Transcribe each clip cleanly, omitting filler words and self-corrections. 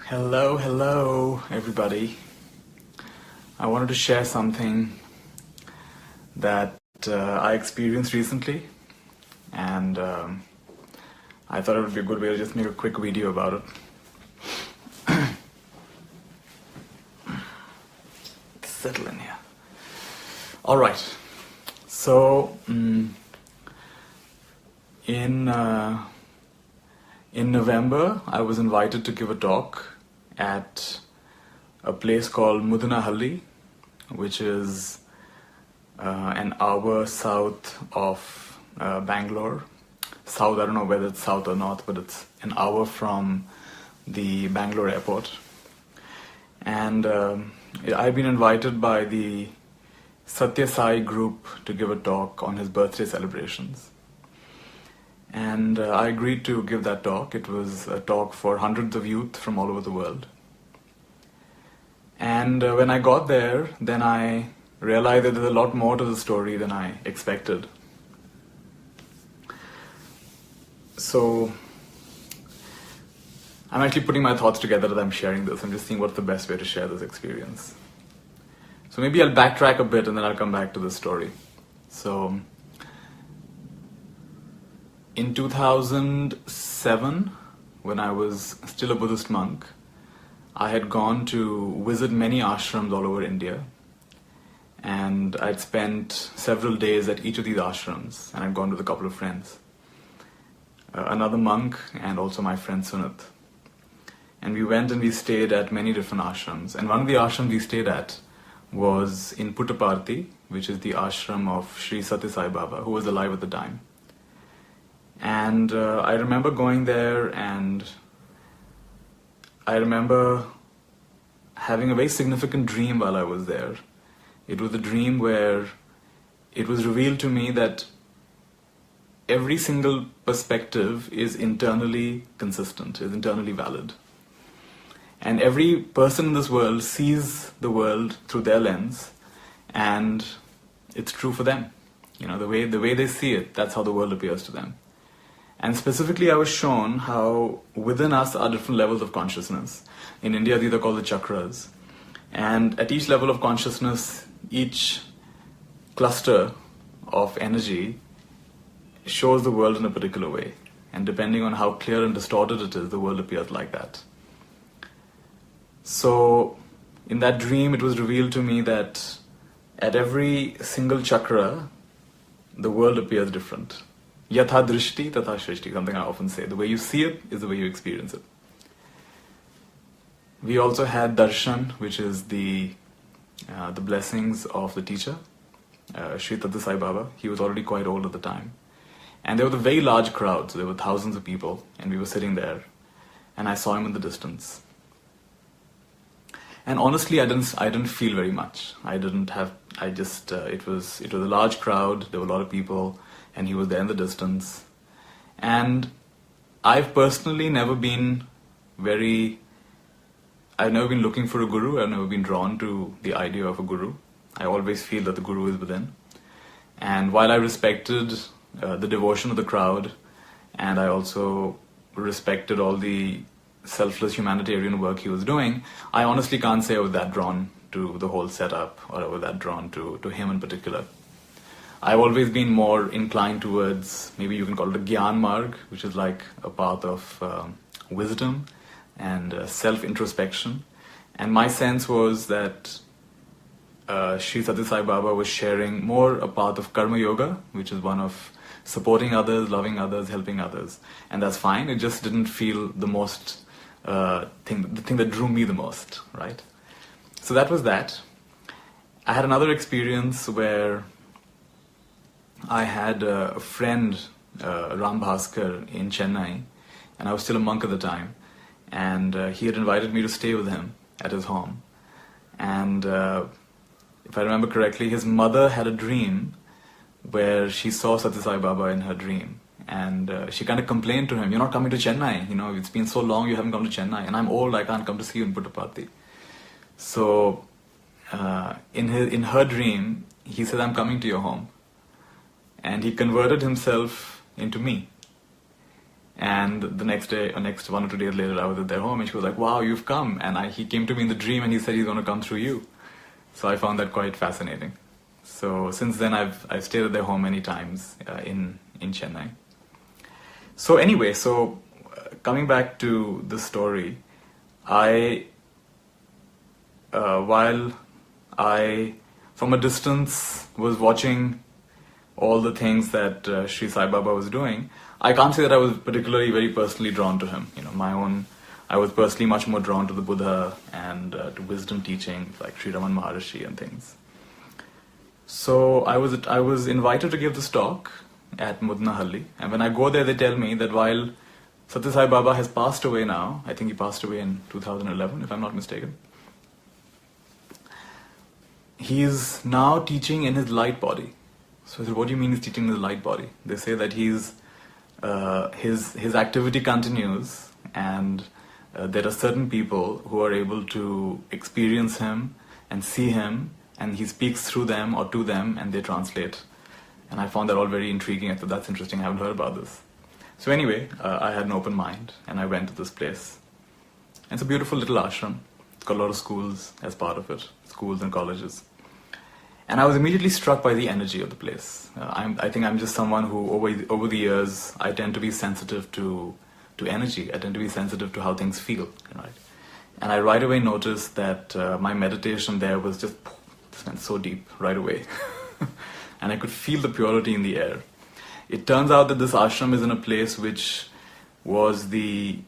Hello, everybody. I wanted to share something that I experienced recently, and I thought it would be a good way to just make a quick video about it. Settle in here. All right. So, in November, I was invited to give a talk at a place called Mudanahalli, which is an hour south of Bangalore. South, I don't know whether it's south or north, but it's an hour from the Bangalore airport. And I've been invited by the Sathya Sai group to give a talk on his birthday celebrations. And I agreed to give that talk. It was a talk for hundreds of youth from all over the world. And when I got there, then I realized that there's a lot more to the story than I expected. So I'm actually putting my thoughts together as I'm sharing this. I'm just seeing what's the best way to share this experience. So maybe I'll backtrack a bit and then I'll come back to the story. So in 2007, when I was still a Buddhist monk, I had gone to visit many ashrams all over India, and I'd spent several days at each of these ashrams, and I'd gone with a couple of friends, another monk and also my friend Sunit. And we went and we stayed at many different ashrams, and one of the ashrams we stayed at was in Puttaparthi, which is the ashram of Sri Sathya Sai Baba, who was alive at the time. And I remember going there, and I remember having a very significant dream while I was there. It was a dream where it was revealed to me that every single perspective is internally consistent, is internally valid. And every person in this world sees the world through their lens, and it's true for them. You know, the way they see it, that's how the world appears to them. And specifically, I was shown how within us are different levels of consciousness. In India, these are called the chakras. And at each level of consciousness, each cluster of energy shows the world in a particular way. And depending on how clear and distorted it is, the world appears like that. So, in that dream, it was revealed to me that at every single chakra, the world appears different. Yatha drishti tatha shrishti, something I often say. The way you see it is the way you experience it. We also had darshan, which is the blessings of the teacher, Sri Sathya Sai Baba. He was already quite old at the time. And there was a very large crowd, so there were thousands of people, and we were sitting there, and I saw him in the distance. And honestly, I didn't feel very much. It was a large crowd, there were a lot of people, and he was there in the distance. And I've personally never been looking for a guru. I've never been drawn to the idea of a guru. I always feel that the guru is within. And while I respected the devotion of the crowd, and I also respected all the selfless humanitarian work he was doing, I honestly can't say I was that drawn to the whole setup, or I was that drawn to him in particular. I've always been more inclined towards, maybe you can call it a Gyan Marg, which is like a path of wisdom and self-introspection. And my sense was that Sri Sathya Sai Baba was sharing more a path of Karma Yoga, which is one of supporting others, loving others, helping others. And that's fine, it just didn't feel the most, the thing that drew me the most, right? So that was that. I had another experience where I had a friend, Ram Bhaskar, in Chennai, and I was still a monk at the time, and he had invited me to stay with him at his home. And if I remember correctly, his mother had a dream where she saw Sathya Sai Baba in her dream, and she kind of complained to him, "You're not coming to Chennai, you know, it's been so long you haven't come to Chennai, and I'm old, I can't come to see you in Puttaparthi." So in her dream, he said, "I'm coming to your home." And he converted himself into me. And the next day, or next 1 or 2 days later, I was at their home, and she was like, "Wow, you've come!" And he came to me in the dream, and he said he's going to come through you. So I found that quite fascinating. So since then, I've stayed at their home many times in Chennai. So anyway, coming back to the story, while I, from a distance, was watching all the things that Sri Sai Baba was doing, I can't say that I was particularly very personally drawn to him. I was personally much more drawn to the Buddha and to wisdom teachings like Sri Raman Maharshi and things. So I was invited to give this talk at Mudnahalli, and when I go there, they tell me that while Sathya Sai Baba has passed away now, I think he passed away in 2011, if I'm not mistaken, he is now teaching in his light body. So I said, "What do you mean he's teaching in his light body?" They say that his activity continues, and there are certain people who are able to experience him and see him, and he speaks through them or to them, and they translate. And I found that all very intriguing. I thought, that's interesting, I haven't heard about this. So anyway, I had an open mind, and I went to this place. And it's a beautiful little ashram. It's got a lot of schools as part of it, schools and colleges. And I was immediately struck by the energy of the place. I think I'm just someone who, over the years, I tend to be sensitive to energy. I tend to be sensitive to how things feel, right? And I right away noticed that my meditation there was just went so deep right away. And I could feel the purity in the air. It turns out that this ashram is in a place which was the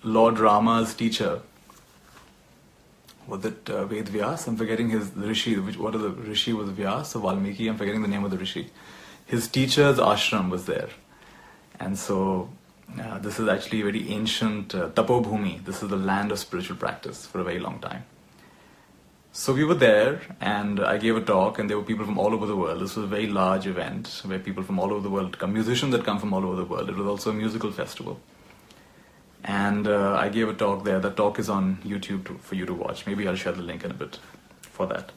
Lord Rama's teacher. Was it Ved Vyas? I'm forgetting the Rishi. What is the Rishi? Was Vyas or Valmiki? I'm forgetting the name of the Rishi. His teacher's ashram was there. And so this is actually a very ancient Tapobhumi. This is the land of spiritual practice for a very long time. So we were there, and I gave a talk, and there were people from all over the world. This was a very large event where people from all over the world come, musicians that come from all over the world. It was also a musical festival. And I gave a talk there. That talk is on YouTube for you to watch. Maybe I'll share the link in a bit for that.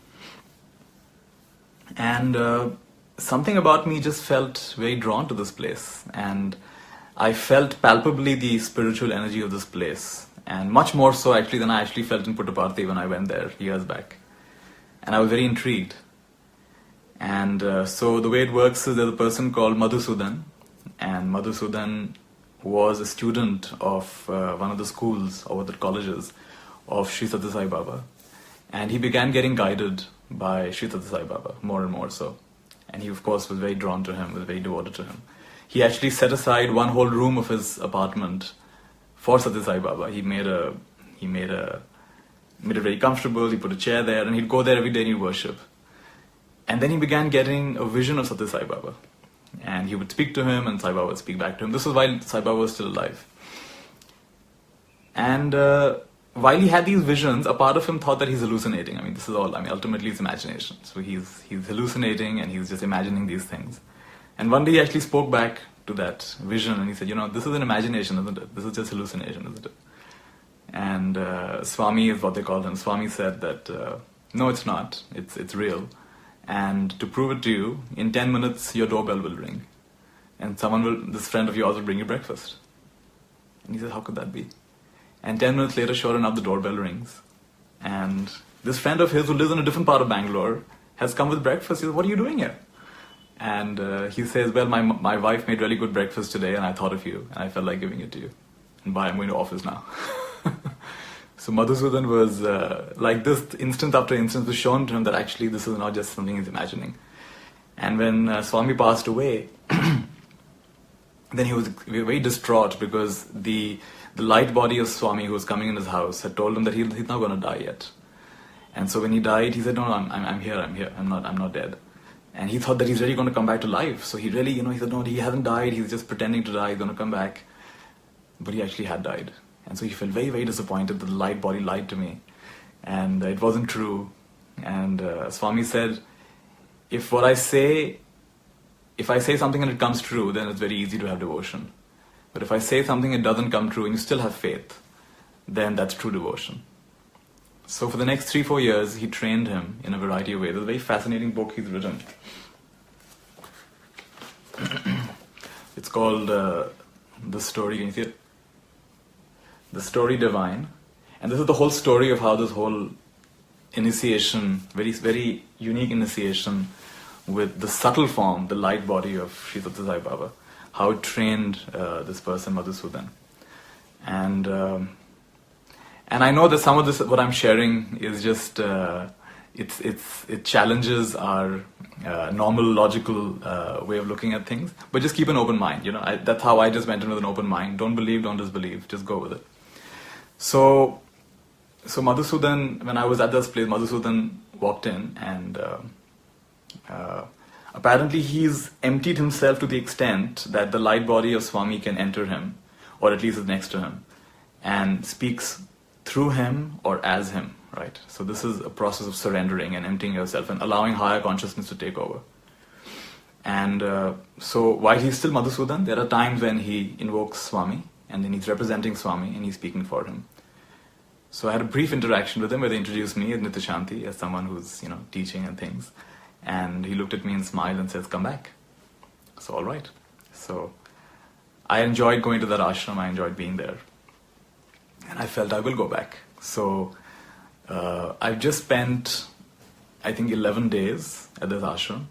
And something about me just felt very drawn to this place. And I felt palpably the spiritual energy of this place. And much more so actually than I actually felt in Puttaparthi when I went there years back. And I was very intrigued. And so the way it works is there's a person called Madhusudan. And Madhusudan was a student of one of the schools or the colleges of Sri Sathya Sai Baba. And he began getting guided by Sri Sathya Sai Baba, more and more so. And he, of course, was very drawn to him, was very devoted to him. He actually set aside one whole room of his apartment for Sathya Sai Baba. He made it very comfortable. He put a chair there, and he'd go there every day and he'd worship. And then he began getting a vision of Sathya Sai Baba. And he would speak to him, and Sai Baba would speak back to him. This was while Sai Baba was still alive. And while he had these visions, a part of him thought that he's hallucinating. This is all, ultimately it's imagination. So he's hallucinating, and he's just imagining these things. And one day he actually spoke back to that vision, and he said, this is an imagination, isn't it? This is just hallucination, isn't it? And Swami is what they called him. Swami said that, no, it's not. It's real. And to prove it to you, in 10 minutes, your doorbell will ring. And this friend of yours will bring you breakfast. And he said, how could that be? And 10 minutes later, sure enough, the doorbell rings. And this friend of his who lives in a different part of Bangalore has come with breakfast. He says, what are you doing here? And he says, well, my wife made really good breakfast today, and I thought of you, and I felt like giving it to you. And bye, I'm going to office now. So Madhusudan was like this, instance after instance was shown to him that actually this is not just something he's imagining. And when Swami passed away, then he was very distraught because the light body of Swami who was coming in his house had told him that he's not going to die yet. And so when he died, he said, no, I'm here, I'm not dead. And he thought that he's really going to come back to life. So he really, he said, no, he hasn't died, he's just pretending to die, he's going to come back. But he actually had died. And so he felt very, very disappointed that the light body lied to me. And it wasn't true. And Swami said, if I say something and it comes true, then it's very easy to have devotion. But if I say something and it doesn't come true and you still have faith, then that's true devotion. So for the next 3-4 years, he trained him in a variety of ways. There's a very fascinating book he's written. It's called The Story. Can you see it? The Story Divine. And this is the whole story of how this whole initiation, very, very unique initiation with the subtle form, the light body of Sai Sutil Sai Baba, how it trained this person, Madhusudan. And I know that some of this, what I'm sharing, is just it challenges our normal logical way of looking at things. But just keep an open mind. That's how I just went in with an open mind. Don't believe, don't disbelieve. Just go with it. So Madhusudan, when I was at this place, Madhusudan walked in, and apparently he's emptied himself to the extent that the light body of Swami can enter him, or at least is next to him, and speaks through him or as him, right? So this is a process of surrendering and emptying yourself and allowing higher consciousness to take over. And so while he's still Madhusudan, there are times when he invokes Swami, and then he's representing Swami and he's speaking for him. So I had a brief interaction with him where they introduced me as Nithya Shanti, as someone who's teaching and things. And he looked at me and smiled and says, "Come back." So all right. So I enjoyed going to that ashram. I enjoyed being there, and I felt I will go back. So I've just spent, I think, 11 days at this ashram,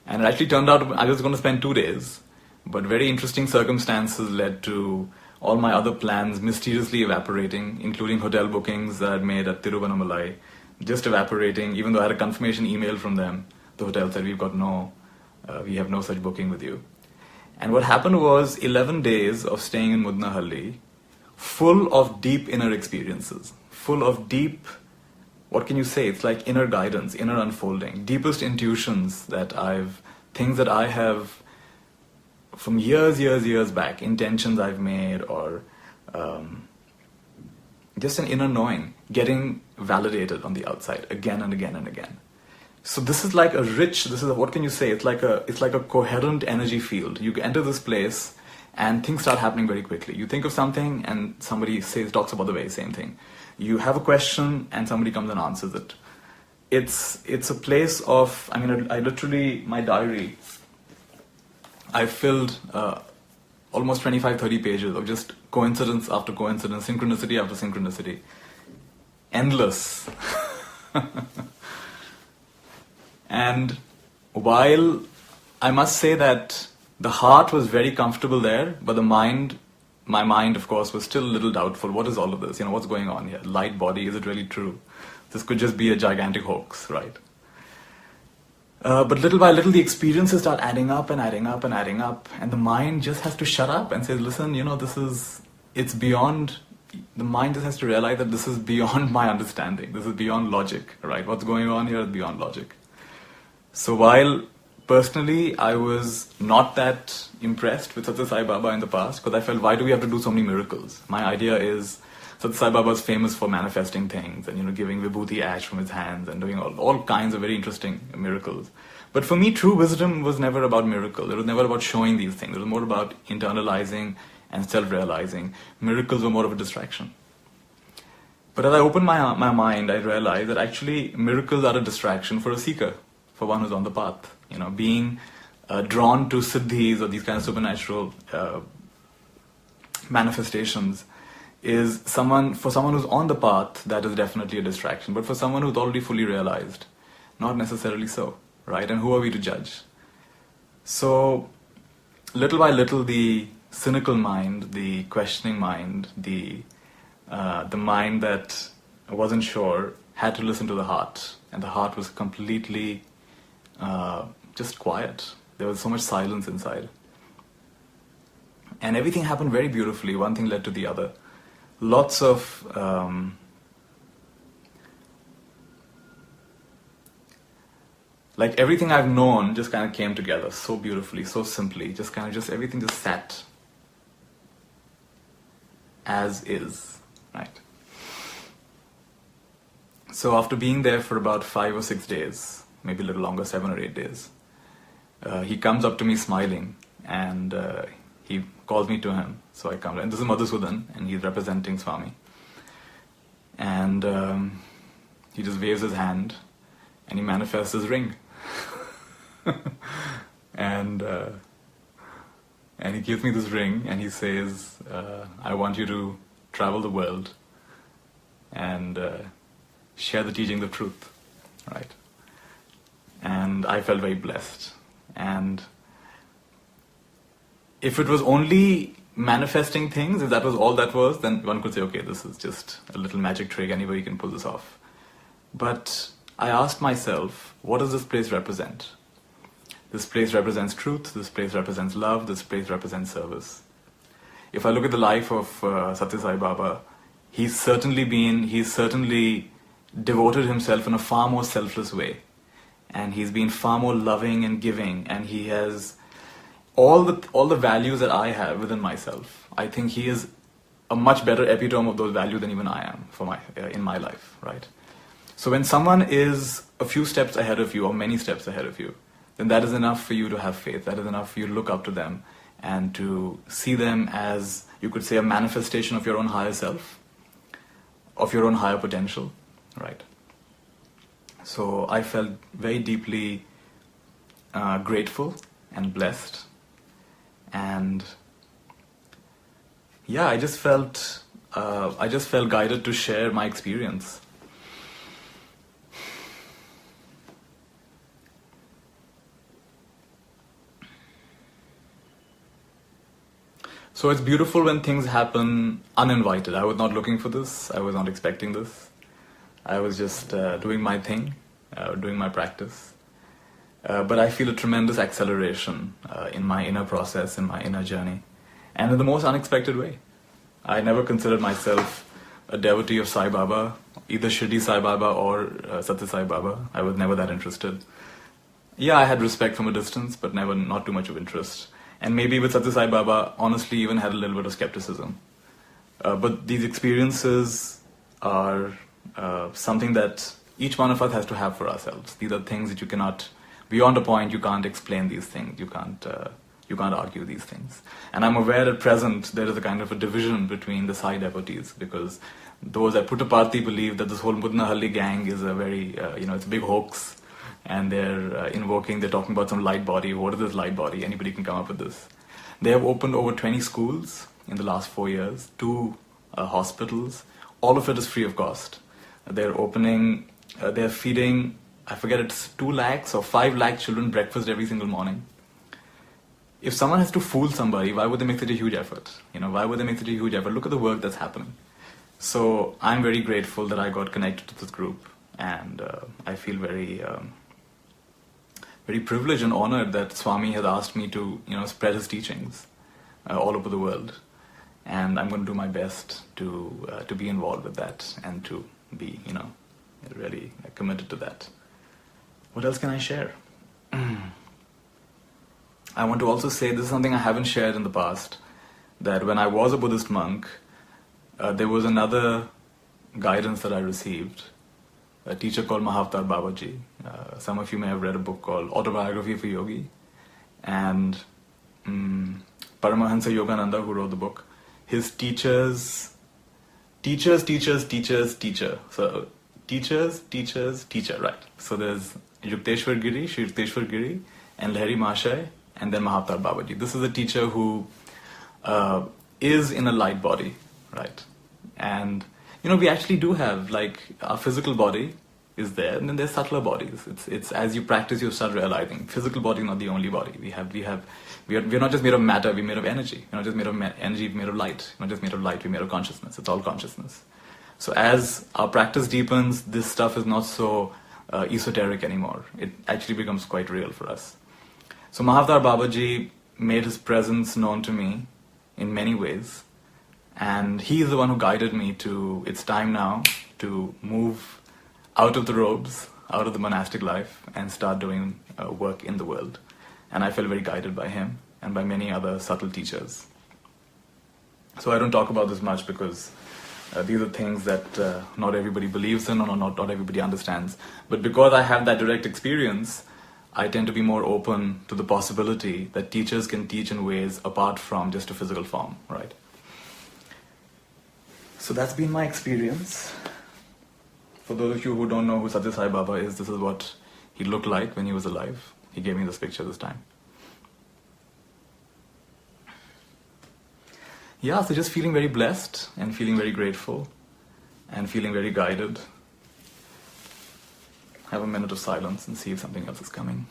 and it actually turned out I was going to spend 2 days, but very interesting circumstances led to all my other plans mysteriously evaporating, including hotel bookings that I'd made at Tiruvannamalai, just evaporating. Even though I had a confirmation email from them, the hotel said, we have no such booking with you. And what happened was 11 days of staying in Mudnahalli, full of deep inner experiences, full of deep, what can you say? It's like inner guidance, inner unfolding, deepest intuitions things that I have from years back, intentions I've made, or just an inner knowing, getting validated on the outside again and again and again. So this is like what can you say? It's like a coherent energy field. You enter this place and things start happening very quickly. You think of something and somebody talks about the very same thing. You have a question and somebody comes and answers it. It's a place of, I literally, my diary, I filled almost 25-30 pages of just coincidence after coincidence, synchronicity after synchronicity. Endless. And while I must say that the heart was very comfortable there, but my mind, of course, was still a little doubtful. What is all of this? What's going on here? Light body, is it really true? This could just be a gigantic hoax, right? But little by little, the experiences start adding up and adding up and adding up, and the mind just has to shut up and say, listen, it's beyond, the mind just has to realize that this is beyond my understanding. This is beyond logic, right? What's going on here is beyond logic. So while personally I was not that impressed with Sathya Sai Baba in the past, because I felt, why do we have to do so many miracles? My idea is, Sathya Sai Baba is famous for manifesting things and giving vibhuti ash from his hands and doing all kinds of very interesting miracles. But for me, true wisdom was never about miracle. It was never about showing these things. It was more about internalizing and self-realizing. Miracles were more of a distraction. But as I opened my mind, I realized that actually miracles are a distraction for a seeker, for one who's on the path. Being drawn to siddhis or these kind of supernatural manifestations is for someone who's on the path, that is definitely a distraction. But for someone who's already fully realized, not necessarily so, right? And who are we to judge? So, little by little, the cynical mind, the questioning mind, the mind that wasn't sure, had to listen to the heart. And the heart was completely just quiet. There was so much silence inside. And everything happened very beautifully. One thing led to the other. Lots of like everything I've known just kind of came together so beautifully, so simply. Just everything just sat as is, right? So after being there for about 5 or 6 days, maybe a little longer, 7 or 8 days, he comes up to me smiling, and he calls me to him. So I come, and this is Madhusudan, and he's representing Swami. And he just waves his hand, and he manifests his ring. And And he gives me this ring and he says, I want you to travel the world and share the teachings of truth, right? And I felt very blessed. And if it was only manifesting things, if that was all that was, then one could say, okay, this is just a little magic trick, anybody can pull this off. But I asked myself, what does this place represent? This place represents truth, this place represents love, this place represents service. If I look at the life of Sathya Sai Baba, he's certainly devoted himself in a far more selfless way. And he's been far more loving and giving, and he has all the values that I have within myself. I think he is a much better epitome of those values than even I am in my life, right? So when someone is a few steps ahead of you, or many steps ahead of you, then that is enough for you to have faith. That is enough for you to look up to them and to see them as, you could say, a manifestation of your own higher self, of your own higher potential, right? So I felt very deeply grateful and blessed. And yeah, I just felt guided to share my experience. So it's beautiful when things happen uninvited. I was not looking for this. I was not expecting this. I was just doing my thing, doing my practice. But I feel a tremendous acceleration in my inner process, in my inner journey, and in the most unexpected way. I never considered myself a devotee of Sai Baba, either Shirdi Sai Baba or Sathya Sai Baba. I was never that interested. Yeah, I had respect from a distance, but not too much of interest. And maybe with Sathya Sai Baba, honestly, even had a little bit of skepticism. But these experiences are something that each one of us has to have for ourselves. These are things that you cannot, beyond a point, you can't explain these things. You can't argue these things. And I'm aware at present there is a kind of a division between the Sai devotees, because those at Puttaparthi believe that this whole Mudnahalli gang is a very, it's a big hoax. And they're talking about some light body. What is this light body? Anybody can come up with this. They have opened over 20 schools in the last 4 years, 2 hospitals. All of it is free of cost. They're feeding, I forget, it's 2 lakhs or 5 lakh children breakfast every single morning. If someone has to fool somebody, why would they make such a huge effort? Why would they make such a huge effort? Look at the work that's happening. So I'm very grateful that I got connected to this group. And I feel very privileged and honored that Swami has asked me to, spread his teachings all over the world, and I'm going to do my best to be involved with that and to be, really committed to that. What else can I share? I want to also say, this is something I haven't shared in the past, that when I was a Buddhist monk, there was another guidance that I received. A teacher called Avatar Babaji. Some of you may have read a book called Autobiography of a Yogi. And Paramahansa Yogananda, who wrote the book, his teacher. So teachers, right. So there's Yukteswar Giri, Shri Yukteswar Giri, and Lahiri Mahashaya, and then Avatar Babaji. This is a teacher who is in a light body, right? And we actually do have, our physical body is there, and then there's subtler bodies. It's as you practice, you start realizing physical body is not the only body. We're not just made of matter, we're made of energy. We're not just made of energy, we're made of light. We're not just made of light, we're made of consciousness. It's all consciousness. So as our practice deepens, this stuff is not so esoteric anymore. It actually becomes quite real for us. So Avatar Babaji made his presence known to me in many ways. And he is the one who guided me to, it's time now to move out of the robes, out of the monastic life, and start doing work in the world. And I felt very guided by him and by many other subtle teachers. So I don't talk about this much because these are things that not everybody believes in or not everybody understands. But because I have that direct experience, I tend to be more open to the possibility that teachers can teach in ways apart from just a physical form, right? So that's been my experience. For those of you who don't know who Sathya Sai Baba is, this is what he looked like when he was alive. He gave me this picture this time. Yeah, so just feeling very blessed and feeling very grateful and feeling very guided. Have a minute of silence and see if something else is coming.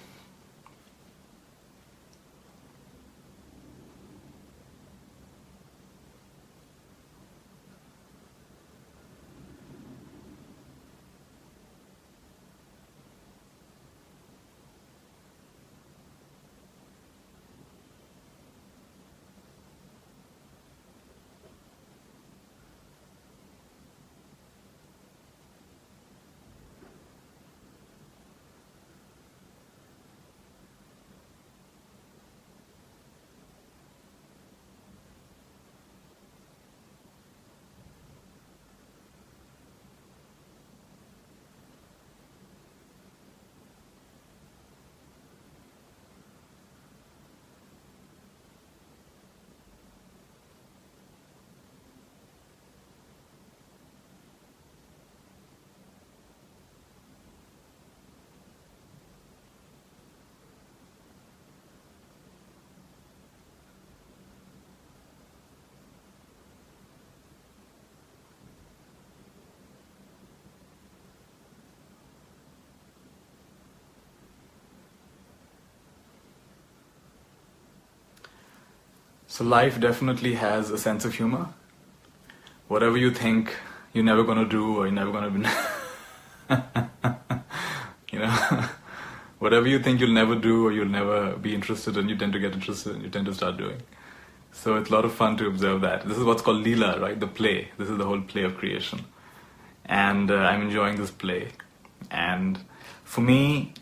So life definitely has a sense of humor. Whatever you think you're never going to do or you're never going to be, whatever you think you'll never do or you'll never be interested in, you tend to get interested and you tend to start doing. So it's a lot of fun to observe that. This is what's called Leela, right? The play. This is the whole play of creation. And I'm enjoying this play. And for me,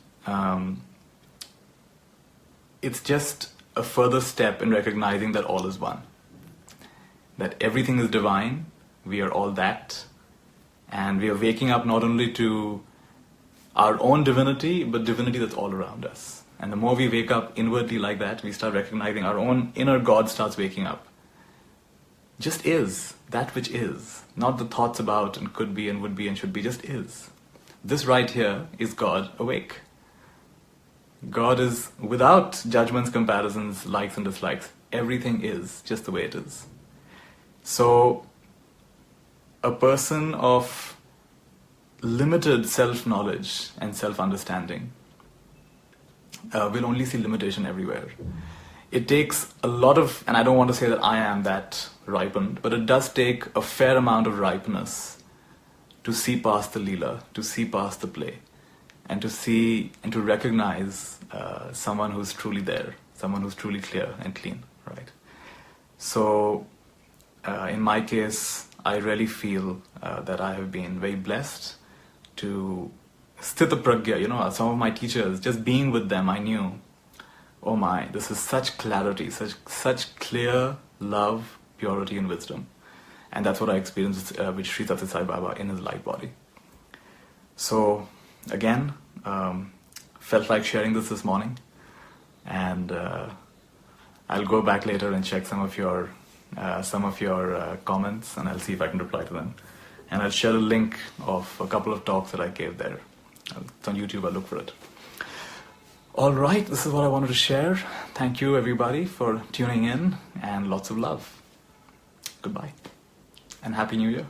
it's just a further step in recognizing that all is one. That everything is divine, we are all that, and we are waking up not only to our own divinity, but divinity that's all around us. And the more we wake up inwardly like that, we start recognizing our own inner God starts waking up. Just is, that which is, not the thoughts about and could be and would be and should be, just is. This right here is God awake. God is without judgments, comparisons, likes and dislikes. Everything is just the way it is. So, a person of limited self-knowledge and self-understanding will only see limitation everywhere. It takes a lot of, and I don't want to say that I am that ripened, but it does take a fair amount of ripeness to see past the Leela, to see past the play, and to see and to recognize someone who's truly there, someone who's truly clear and clean, right? So, in my case, I really feel that I have been very blessed to sthita pragya, some of my teachers, just being with them, I knew, oh my, this is such clarity, such clear love, purity and wisdom. And that's what I experienced with Sri Sathya Sai Baba in his light body. So, again, felt like sharing this morning, and I'll go back later and check some of your comments, and I'll see if I can reply to them. And I'll share a link of a couple of talks that I gave there. It's on YouTube, I'll look for it. All right, this is what I wanted to share. Thank you everybody for tuning in, and lots of love. Goodbye, and Happy New Year.